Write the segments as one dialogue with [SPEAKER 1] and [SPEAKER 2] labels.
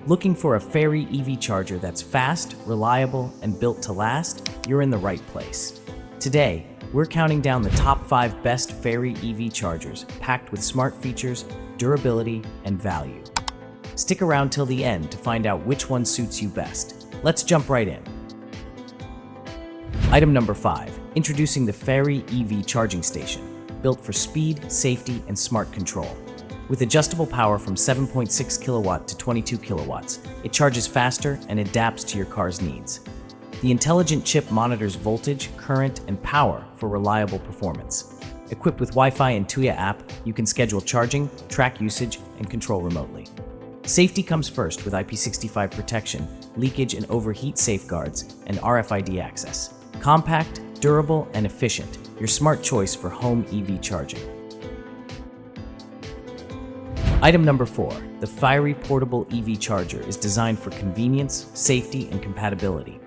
[SPEAKER 1] Looking for a Feyree EV charger that's fast, reliable, and built to last? You're in the right place. Today, we're counting down the top 5 best Feyree EV chargers, packed with smart features, durability, and value. Stick around till the end to find out which one suits you best. Let's jump right in. Item number 5. Introducing the Feyree EV charging station, built for speed, safety, and smart control. With adjustable power from 7.6 kilowatt to 22 kilowatts, it charges faster and adapts to your car's needs. The intelligent chip monitors voltage, current, and power for reliable performance. Equipped with Wi-Fi and TS-NACS app, you can schedule charging, track usage, and control remotely. Safety comes first with IP65 protection, leakage and overheat safeguards, and RFID access. Compact, durable, and efficient, your smart choice for home EV charging. Item number 4. The Feyree Portable EV Charger is designed for convenience, safety, and compatibility.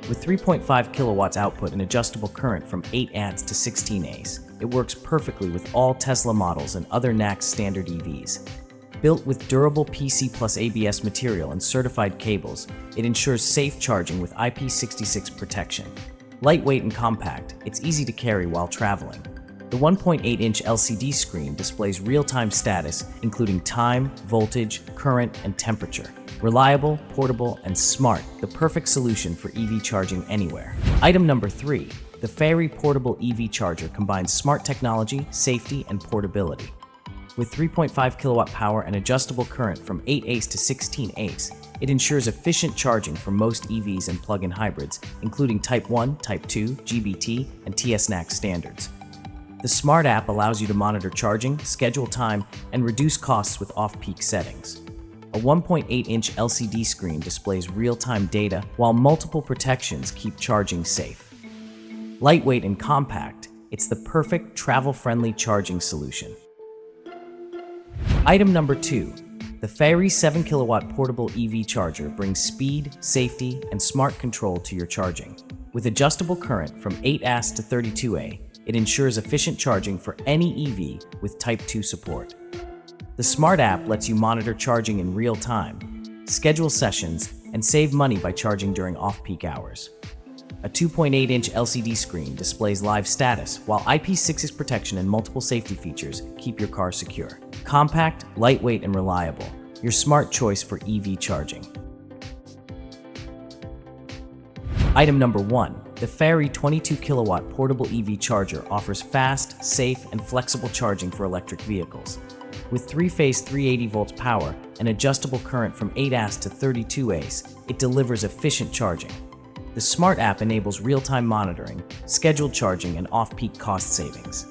[SPEAKER 1] With 3.5 kilowatts output and adjustable current from 8 amps to 16 amps, it works perfectly with all Tesla models and other NACS standard EVs. Built with durable PC plus ABS material and certified cables, it ensures safe charging with IP66 protection. Lightweight and compact, it's easy to carry while traveling. The 1.8-inch LCD screen displays real-time status, including time, voltage, current, and temperature. Reliable, portable, and smart, the perfect solution for EV charging anywhere. Item number 3. The Feyree Portable EV Charger combines smart technology, safety, and portability. With 3.5 kilowatt power and adjustable current from 8 amps to 16 amps, it ensures efficient charging for most EVs and plug-in hybrids, including Type 1, Type 2, GBT, and TS-NACS standards. The Smart app allows you to monitor charging, schedule time, and reduce costs with off-peak settings. A 1.8-inch LCD screen displays real-time data, while multiple protections keep charging safe. Lightweight and compact, it's the perfect travel-friendly charging solution. Item number 2. The Feyree 7 kilowatt portable EV charger brings speed, safety, and smart control to your charging. With adjustable current from 8 amps to 32 amps, it ensures efficient charging for any EV with Type 2 support. The Smart app lets you monitor charging in real time, schedule sessions, and save money by charging during off-peak hours. A 2.8-inch LCD screen displays live status, while IP66 protection and multiple safety features keep your car secure. Compact, lightweight, and reliable, your smart choice for EV charging. Item number 1. The Feyree 22 kilowatt portable EV charger offers fast, safe, and flexible charging for electric vehicles. With 3-phase 380 volts power and adjustable current from 8 amps to 32 amps, it delivers efficient charging. The Smart app enables real-time monitoring, scheduled charging, and off-peak cost savings.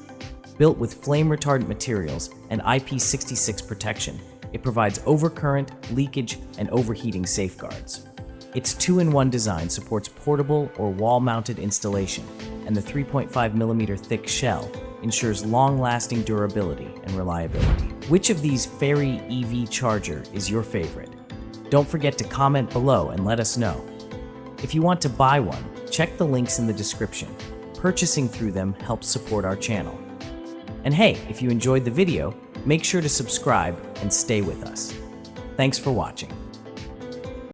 [SPEAKER 1] Built with flame-retardant materials and IP66 protection, it provides overcurrent, leakage, and overheating safeguards. Its 2-in-1 design supports portable or wall-mounted installation, and the 3.5mm thick shell ensures long-lasting durability and reliability. Which of these Feyree EV charger is your favorite? Don't forget to comment below and let us know. If you want to buy one, check the links in the description. Purchasing through them helps support our channel. And hey, if you enjoyed the video, make sure to subscribe and stay with us. Thanks for watching.